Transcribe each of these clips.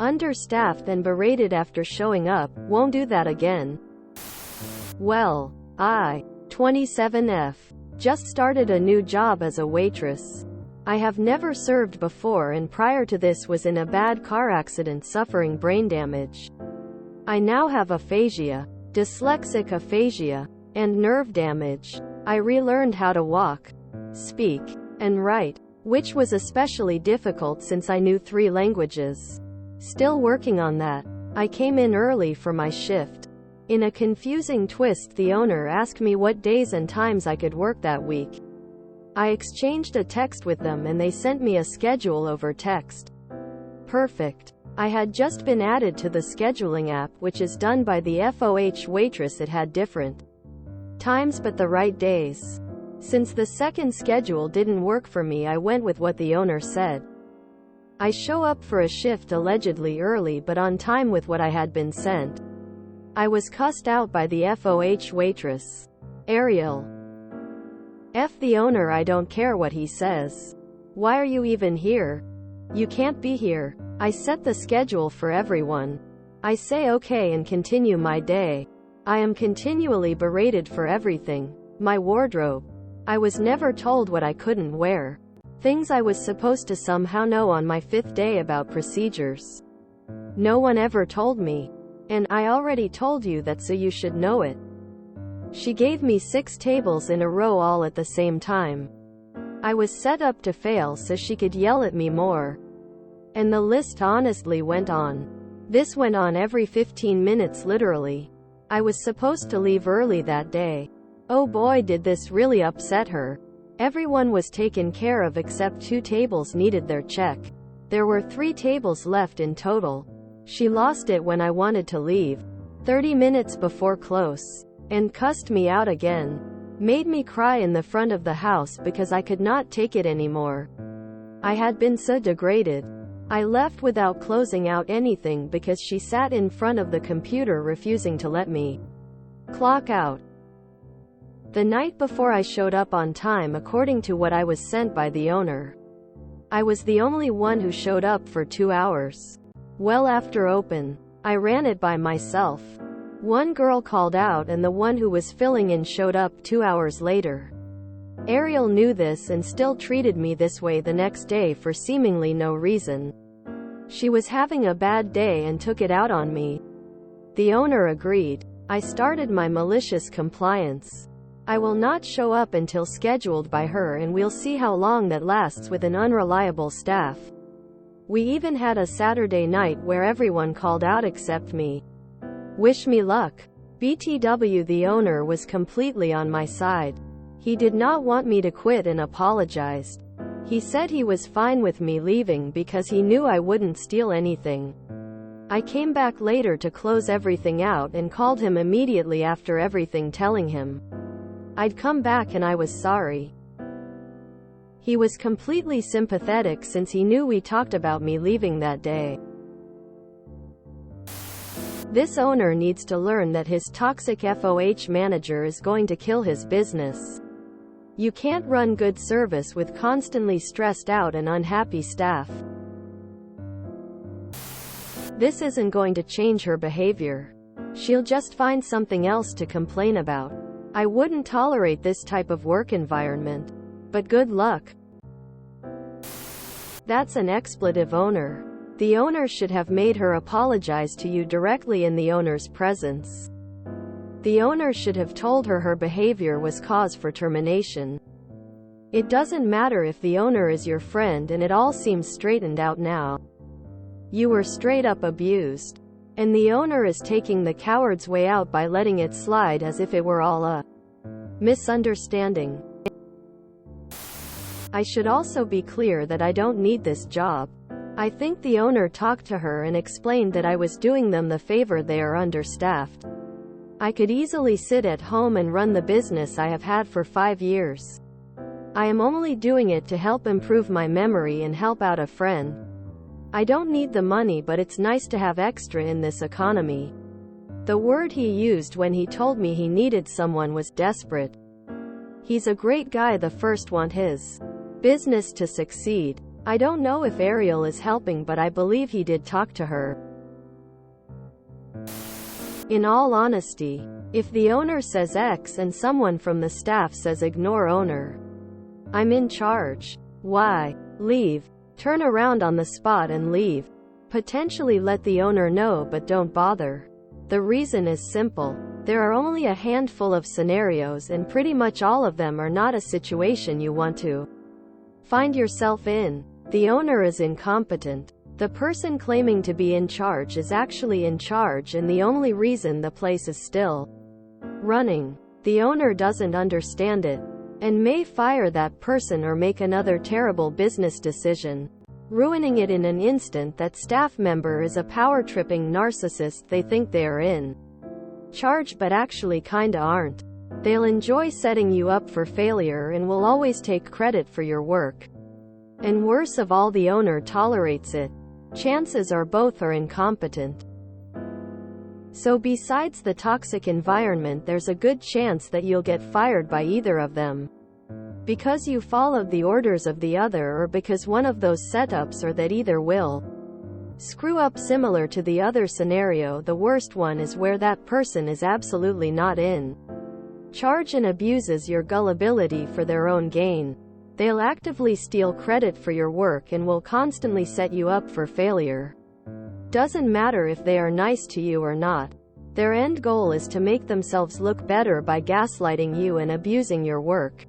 Understaffed and berated after showing up, won't do that again. Well, I, 27F, just started a new job as a waitress. I have never served before, and prior to this was in a bad car accident suffering brain damage. I now have aphasia, dyslexic aphasia, and nerve damage. I relearned how to walk, speak, and write, which was especially difficult since I knew 3 languages. Still working on that. I came in early for my shift. In a confusing twist, the owner asked me what days and times I could work that week. I exchanged a text with them and they sent me a schedule over text. Perfect. I had just been added to the scheduling app, which is done by the FOH waitress. It had different times but the right days. Since the second schedule didn't work for me, I went with what the owner said. I show up for a shift allegedly early but on time with what I had been sent. I was cussed out by the FOH waitress. Ariel. F the owner, I don't care what he says. Why are you even here? You can't be here. I set the schedule for everyone. I say okay and continue my day. I am continually berated for everything. My wardrobe. I was never told what I couldn't wear. Things I was supposed to somehow know on my 5th day about procedures. No one ever told me. And I already told you that, so you should know it. She gave me 6 tables in a row all at the same time. I was set up to fail so she could yell at me more. And the list honestly went on. This went on every 15 minutes literally. I was supposed to leave early that day. Oh boy, did this really upset her. Everyone was taken care of except 2 tables needed their check. There were 3 tables left in total. She lost it when I wanted to leave, 30 minutes before close, and cussed me out again. Made me cry in the front of the house because I could not take it anymore. I had been so degraded. I left without closing out anything because she sat in front of the computer refusing to let me clock out. The night before, I showed up on time according to what I was sent by the owner. I was the only one who showed up for 2 hours. Well after open. I ran it by myself. One girl called out and the one who was filling in showed up 2 hours later. Ariel knew this and still treated me this way the next day for seemingly no reason. She was having a bad day and took it out on me. The owner agreed. I started my malicious compliance. I will not show up until scheduled by her, and we'll see how long that lasts with an unreliable staff. We even had a Saturday night where everyone called out except me. Wish me luck. BTW, the owner was completely on my side. He did not want me to quit and apologized. He said he was fine with me leaving because he knew I wouldn't steal anything. I came back later to close everything out and called him immediately after everything, telling him I'd come back and I was sorry. He was completely sympathetic since he knew we talked about me leaving that day. This owner needs to learn that his toxic FOH manager is going to kill his business. You can't run good service with constantly stressed out and unhappy staff. This isn't going to change her behavior. She'll just find something else to complain about. I wouldn't tolerate this type of work environment. But good luck. That's an expletive, owner. The owner should have made her apologize to you directly in the owner's presence. The owner should have told her her behavior was cause for termination. It doesn't matter if the owner is your friend, and it all seems straightened out now. You were straight up abused. And the owner is taking the coward's way out by letting it slide as if it were all a misunderstanding. I should also be clear that I don't need this job. I think the owner talked to her and explained that I was doing them the favor. They are understaffed. I could easily sit at home and run the business I have had for 5 years. I am only doing it to help improve my memory and help out a friend. I don't need the money, but it's nice to have extra in this economy. The word he used when he told me he needed someone was desperate. He's a great guy. The first want his business to succeed. I don't know if Ariel is helping, but I believe he did talk to her. In all honesty, if the owner says X and someone from the staff says ignore owner, I'm in charge. Why? Leave. Turn around on the spot and leave. Potentially let the owner know, but don't bother. The reason is simple. There are only a handful of scenarios, and pretty much all of them are not a situation you want to find yourself in. The owner is incompetent. The person claiming to be in charge is actually in charge, and the only reason the place is still running. The owner doesn't understand it, and may fire that person or make another terrible business decision, ruining it in an instant. That staff member is a power-tripping narcissist. They think they are in charge but actually kinda aren't. They'll enjoy setting you up for failure and will always take credit for your work. And worse of all, the owner tolerates it. Chances are both are incompetent. So besides the toxic environment, there's a good chance that you'll get fired by either of them, because you followed the orders of the other, or because one of those setups, or that either will screw up. Similar to the other scenario, the worst one is where that person is absolutely not in charge and abuses your gullibility for their own gain. They'll actively steal credit for your work and will constantly set you up for failure. Doesn't matter if they are nice to you or not. Their end goal is to make themselves look better by gaslighting you and abusing your work.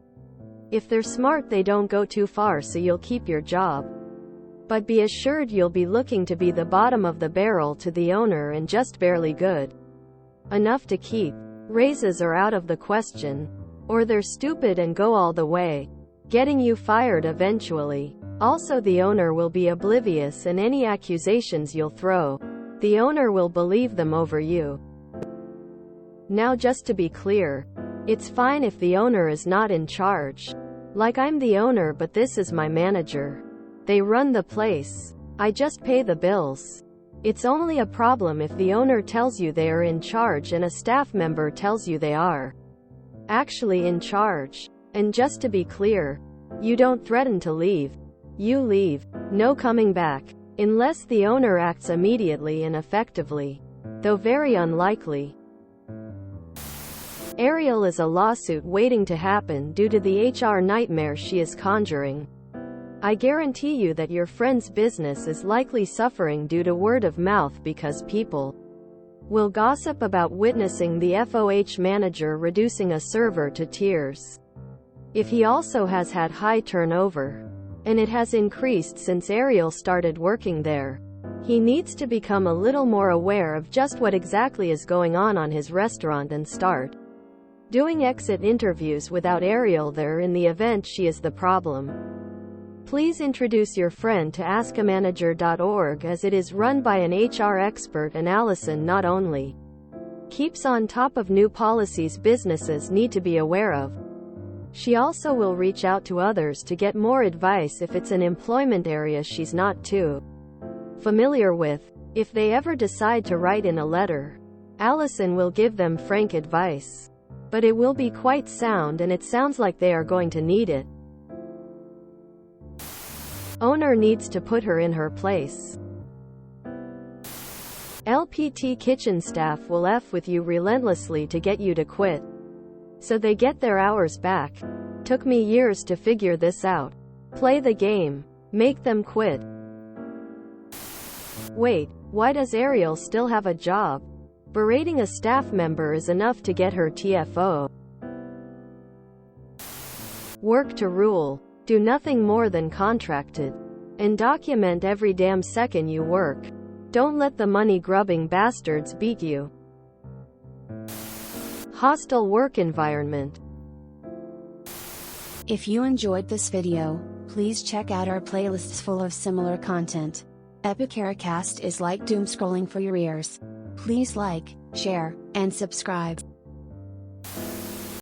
If they're smart, they don't go too far, so you'll keep your job. But be assured you'll be looking to be the bottom of the barrel to the owner and just barely good enough to keep. Raises are out of the question. Or they're stupid and go all the way, getting you fired eventually. Also, the owner will be oblivious, and any accusations you'll throw, the owner will believe them over you. Now, just to be clear, it's fine if the owner is not in charge. Like, I'm the owner, but this is my manager. They run the place. I just pay the bills. It's only a problem if the owner tells you they are in charge and a staff member tells you they are actually in charge. And just to be clear, you don't threaten to leave. You leave. No coming back. Unless the owner acts immediately and effectively. Though very unlikely. Ariel is a lawsuit waiting to happen due to the HR nightmare she is conjuring. I guarantee you that your friend's business is likely suffering due to word of mouth, because people will gossip about witnessing the FOH manager reducing a server to tears. If he also has had high turnover, and it has increased since Ariel started working there, he needs to become a little more aware of just what exactly is going on his restaurant and start doing exit interviews without Ariel there in the event she is the problem. Please introduce your friend to askamanager.org, as it is run by an HR expert, and Allison not only keeps on top of new policies businesses need to be aware of, she also will reach out to others to get more advice if it's an employment area she's not too familiar with. If they ever decide to write in a letter, Allison will give them frank advice. But it will be quite sound, and it sounds like they are going to need it. Owner needs to put her in her place. LPT kitchen staff will F with you relentlessly to get you to quit, so they get their hours back. Took me years to figure this out. Play the game. Make them quit. Wait, why does Ariel still have a job? Berating a staff member is enough to get her TFO. Work to rule. Do nothing more than contracted. And document every damn second you work. Don't let the money-grubbing bastards beat you. Hostile work environment. If you enjoyed this video, please check out our playlists full of similar content. Epicaricast is like doom scrolling for your ears. Please like, share, and subscribe.